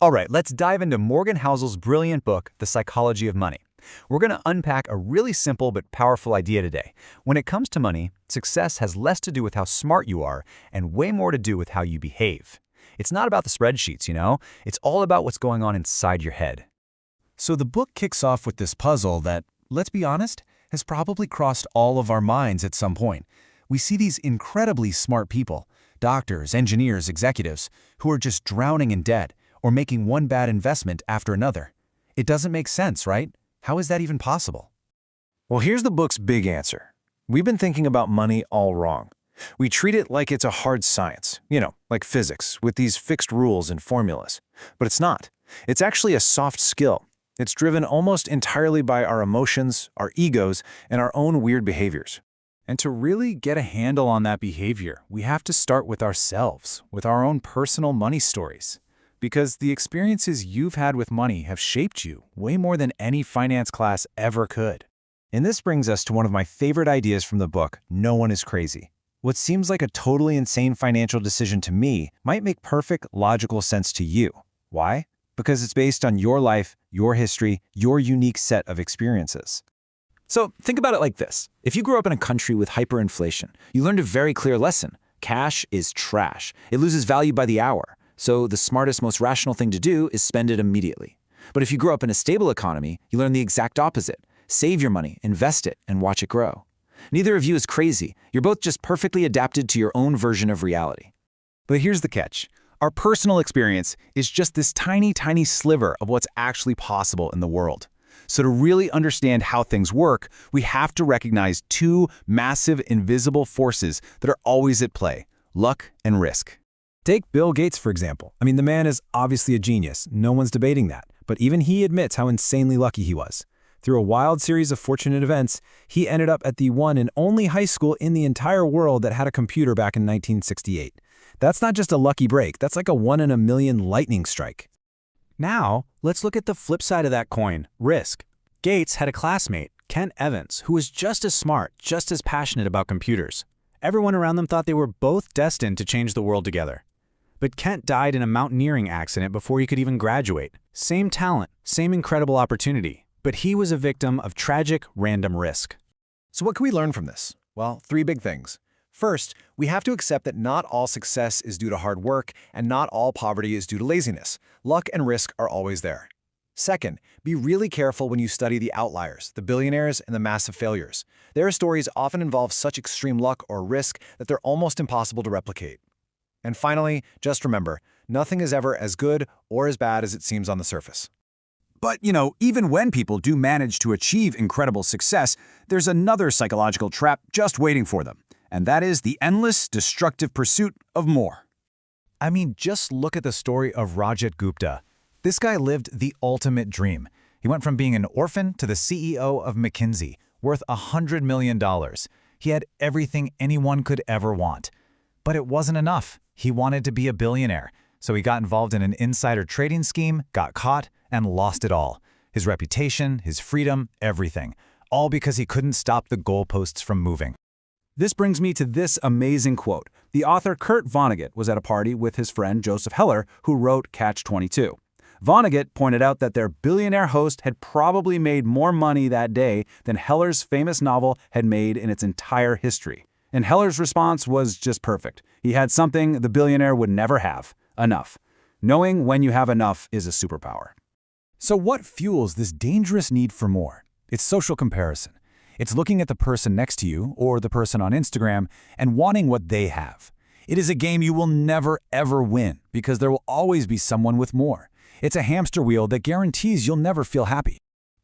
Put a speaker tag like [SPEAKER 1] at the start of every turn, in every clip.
[SPEAKER 1] All right, let's dive into Morgan Housel's brilliant book, The Psychology of Money. We're going to unpack a really simple but powerful idea today. When it comes to money, success has less to do with how smart you are and way more to do with how you behave. It's not about the spreadsheets, It's all about what's going on inside your head.
[SPEAKER 2] So the book kicks off with this puzzle that, let's be honest, has probably crossed all of our minds at some point. We see these incredibly smart people, doctors, engineers, executives, who are just drowning in debt or making one bad investment after another. It doesn't make sense, right? How is that even possible?
[SPEAKER 3] Well, here's the book's big answer. We've been thinking about money all wrong. We treat it like it's a hard science, like physics, with these fixed rules and formulas. But it's not. It's actually a soft skill. It's driven almost entirely by our emotions, our egos, and our own weird behaviors.
[SPEAKER 2] And to really get a handle on that behavior, we have to start with ourselves, with our own personal money stories. Because the experiences you've had with money have shaped you way more than any finance class ever could.
[SPEAKER 3] And this brings us to one of my favorite ideas from the book, No One is Crazy. What seems like a totally insane financial decision to me might make perfect, logical sense to you. Why? Because it's based on your life, your history, your unique set of experiences.
[SPEAKER 4] So think about it like this. If you grew up in a country with hyperinflation, you learned a very clear lesson. Cash is trash. It loses value by the hour. So the smartest, most rational thing to do is spend it immediately. But if you grew up in a stable economy, you learn the exact opposite. Save your money, invest it, and watch it grow. Neither of you is crazy. You're both just perfectly adapted to your own version of reality.
[SPEAKER 2] But here's the catch. Our personal experience is just this tiny, tiny sliver of what's actually possible in the world. So to really understand how things work, we have to recognize two massive invisible forces that are always at play: luck and risk. Take Bill Gates, for example. The man is obviously a genius. No one's debating that. But even he admits how insanely lucky he was. Through a wild series of fortunate events, he ended up at the one and only high school in the entire world that had a computer back in 1968. That's not just a lucky break. That's like a 1 in a million lightning strike.
[SPEAKER 5] Now, let's look at the flip side of that coin, risk. Gates had a classmate, Kent Evans, who was just as smart, just as passionate about computers. Everyone around them thought they were both destined to change the world together. But Kent died in a mountaineering accident before he could even graduate. Same talent, same incredible opportunity, but he was a victim of tragic, random risk.
[SPEAKER 6] So what can we learn from this? Well, 3 big things. First, we have to accept that not all success is due to hard work and not all poverty is due to laziness. Luck and risk are always there. Second, be really careful when you study the outliers, the billionaires and the massive failures. Their stories often involve such extreme luck or risk that they're almost impossible to replicate. And finally, just remember, nothing is ever as good or as bad as it seems on the surface.
[SPEAKER 2] But, even when people do manage to achieve incredible success, there's another psychological trap just waiting for them. And that is the endless, destructive pursuit of more.
[SPEAKER 1] Just look at the story of Rajat Gupta. This guy lived the ultimate dream. He went from being an orphan to the CEO of McKinsey, worth $100 million. He had everything anyone could ever want. But it wasn't enough. He wanted to be a billionaire. So he got involved in an insider trading scheme, got caught, and lost it all. His reputation, his freedom, everything. All because he couldn't stop the goalposts from moving.
[SPEAKER 2] This brings me to this amazing quote. The author Kurt Vonnegut was at a party with his friend Joseph Heller, who wrote Catch-22. Vonnegut pointed out that their billionaire host had probably made more money that day than Heller's famous novel had made in its entire history. And Heller's response was just perfect. He had something the billionaire would never have: enough. Knowing when you have enough is a superpower. So what fuels this dangerous need for more? It's social comparison. It's looking at the person next to you or the person on Instagram and wanting what they have. It is a game you will never, ever win because there will always be someone with more. It's a hamster wheel that guarantees you'll never feel happy.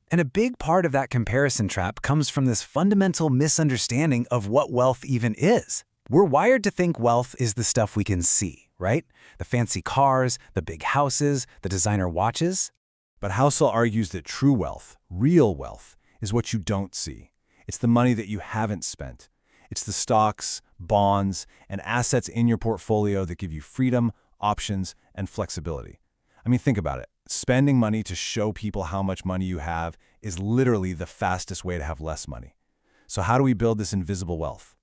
[SPEAKER 5] And a big part of that comparison trap comes from this fundamental misunderstanding of what wealth even is. We're wired to think wealth is the stuff we can see, right? The fancy cars, the big houses, the designer watches.
[SPEAKER 2] But Housel argues that true wealth, real wealth, is what you don't see. It's the money that you haven't spent. It's the stocks, bonds, and assets in your portfolio that give you freedom, options, and flexibility. Think about it. Spending money to show people how much money you have is literally the fastest way to have less money. So how do we build this invisible wealth?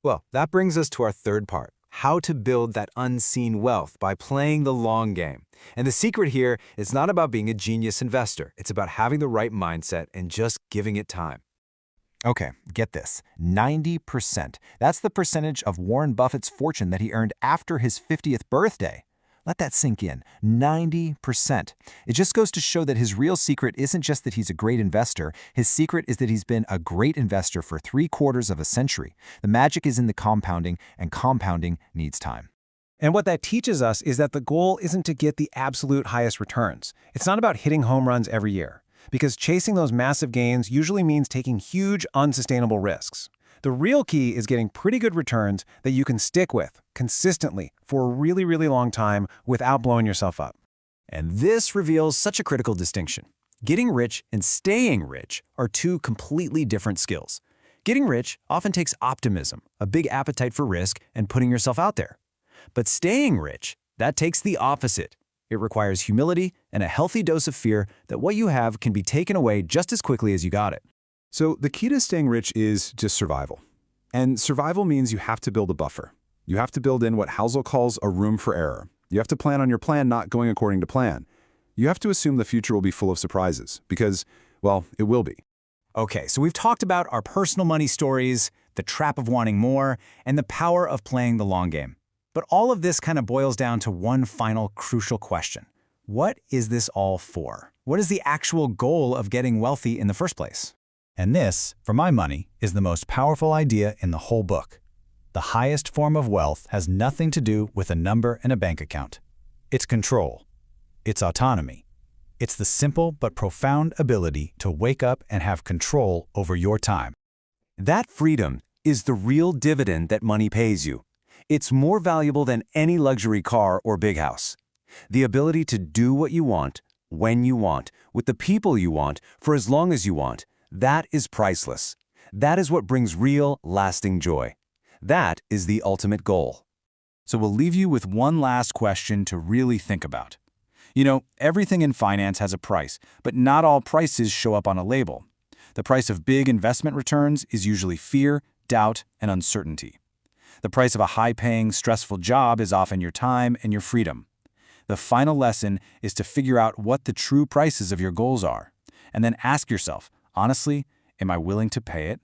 [SPEAKER 1] Well, that brings us to our third part,
[SPEAKER 7] how to build that unseen wealth by playing the long game. And the secret here is not about being a genius investor. It's about having the right mindset and just giving it time.
[SPEAKER 1] Okay, get this. 90%. That's the percentage of Warren Buffett's fortune that he earned after his 50th birthday. Let that sink in. 90%. It just goes to show that his real secret isn't just that he's a great investor. His secret is that he's been a great investor for 3/4 of a century. The magic is in the compounding, and compounding needs time.
[SPEAKER 6] And what that teaches us is that the goal isn't to get the absolute highest returns. It's not about hitting home runs every year, because chasing those massive gains usually means taking huge, unsustainable risks. The real key is getting pretty good returns that you can stick with consistently for a really, really long time without blowing yourself up.
[SPEAKER 2] And this reveals such a critical distinction. Getting rich and staying rich are two completely different skills. Getting rich often takes optimism, a big appetite for risk, and putting yourself out there. But staying rich, that takes the opposite. It requires humility and a healthy dose of fear that what you have can be taken away just as quickly as you got it.
[SPEAKER 8] So the key to staying rich is just survival. And survival means you have to build a buffer. You have to build in what Housel calls a room for error. You have to plan on your plan not going according to plan. You have to assume the future will be full of surprises because, well, it will be.
[SPEAKER 2] Okay, so we've talked about our personal money stories, the trap of wanting more, and the power of playing the long game. But all of this kind of boils down to one final crucial question. What is this all for? What is the actual goal of getting wealthy in the first place? And this, for my money, is the most powerful idea in the whole book. The highest form of wealth has nothing to do with a number and a bank account. It's control. It's autonomy. It's the simple but profound ability to wake up and have control over your time.
[SPEAKER 7] That freedom is the real dividend that money pays you. It's more valuable than any luxury car or big house. The ability to do what you want, when you want, with the people you want, for as long as you want, that is priceless. That is what brings real, lasting joy. That is the ultimate goal.
[SPEAKER 2] So we'll leave you with one last question to really think about. You know, everything in finance has a price, but not all prices show up on a label. The price of big investment returns is usually fear, doubt, and uncertainty. The price of a high-paying, stressful job is often your time and your freedom. The final lesson is to figure out what the true prices of your goals are, and then ask yourself, honestly, am I willing to pay it?